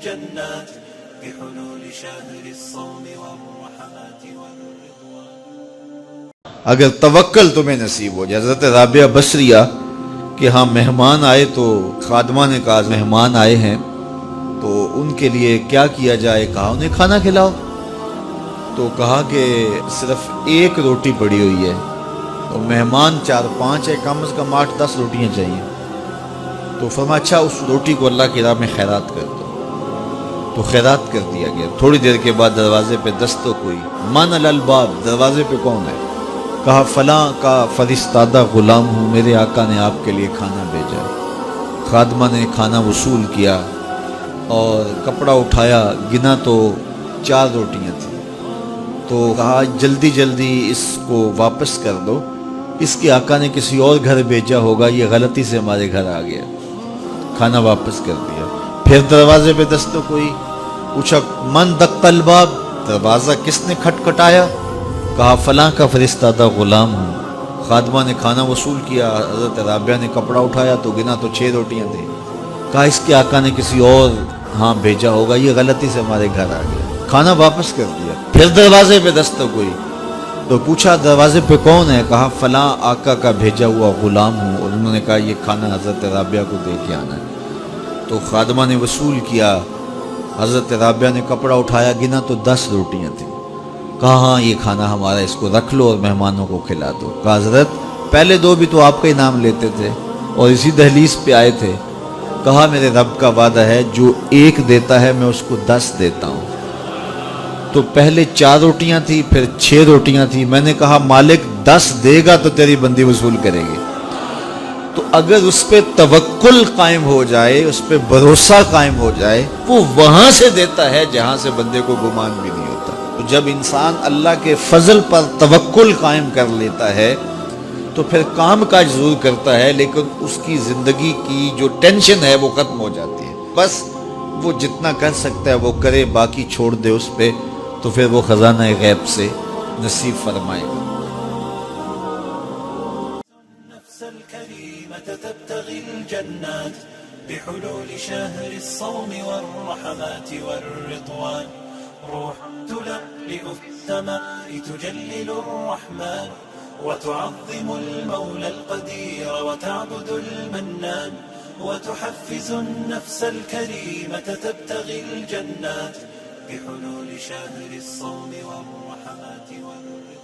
الجنات بحلول شهر الصوم والرحمات والرضوان. اگر توکل تمہیں نصیب ہو جائے. حضرت رابعہ بصریہ کہ ہاں مہمان آئے تو خادمہ نے کہا مہمان آئے ہیں تو ان کے لیے کیا کیا جائے. کہا انہیں کھانا کھلاؤ. تو کہا کہ صرف ایک روٹی پڑی ہوئی ہے تو مہمان 4-5 ہے, کم از کم 8-10 روٹیاں چاہیے. تو فرمایا اچھا اس روٹی کو اللہ کی راہ میں خیرات کر دو. تو خیرات کر دیا گیا. تھوڑی دیر کے بعد دروازے پہ دستک ہوئی. من الباب, دروازے پہ کون ہے؟ کہا فلاں کا فرستادہ غلام ہوں, میرے آقا نے آپ کے لیے کھانا بھیجا. خادمہ نے کھانا وصول کیا اور کپڑا اٹھایا, گنا تو 4 روٹیاں تھیں. تو کہا جلدی جلدی اس کو واپس کر دو, اس کے آقا نے کسی اور گھر بھیجا ہوگا, یہ غلطی سے ہمارے گھر آ گیا. کھانا واپس کر دیا. پھر دروازے پہ دستک ہوئی. پوچھا من دق الباب, دروازہ کس نے کھٹکھٹایا؟ کہا فلاں کا فرستادہ غلام ہوں. خادمہ نے کھانا وصول کیا. حضرت رابعہ نے کپڑا اٹھایا تو گنا تو 6 روٹیاں تھیں. کہا اس کے آقا نے کسی اور ہاں بھیجا ہوگا, یہ غلطی سے ہمارے گھر آ گیا. کھانا واپس کر دیا. پھر دروازے پہ دستک ہوئی تو پوچھا دروازے پہ کون ہے؟ کہا فلاں آقا کا بھیجا ہوا غلام ہوں. اور انہوں نے کہا یہ کھانا حضرت رابعہ کو دے کے آنا ہے. تو خادمہ نے وصول کیا. حضرت رابعہ نے کپڑا اٹھایا, گنا تو 10 روٹیاں تھیں. کہا ہاں یہ کھانا ہمارا, اس کو رکھ لو اور مہمانوں کو کھلا دو. کہا حضرت پہلے 2 بھی تو آپ کا ہی نام لیتے تھے اور اسی دہلیز پہ آئے تھے. کہا میرے رب کا وعدہ ہے جو 1 دیتا ہے میں اس کو 10 دیتا ہوں. تو پہلے 4 روٹیاں تھی, پھر 6 روٹیاں تھی. میں نے کہا مالک 10 دے گا تو تیری بندی وصول کرے گی. تو اگر اس پہ توکل قائم ہو جائے, اس پہ بھروسہ قائم ہو جائے, وہ وہاں سے دیتا ہے جہاں سے بندے کو گمان بھی نہیں ہوتا. تو جب انسان اللہ کے فضل پر توکل قائم کر لیتا ہے تو پھر کام کاج ضرور کرتا ہے, لیکن اس کی زندگی کی جو ٹینشن ہے وہ ختم ہو جاتی ہے. بس وہ جتنا کر سکتا ہے وہ کرے, باقی چھوڑ دے اس پہ, تو پھر وہ خزانہ غیب سے نصیب فرمائے گا. النفس الكريمة تبتغي الجنات بحلول شهر الصوم والرحمات والرضوان. روح تلألئ في السماء تجلل الرحمن وتعظم المولى القدير وتعبد المنان. وتحفز النفس الكريمة تبتغي الجنات بحلول شهر الصوم والرحمات والرضوان.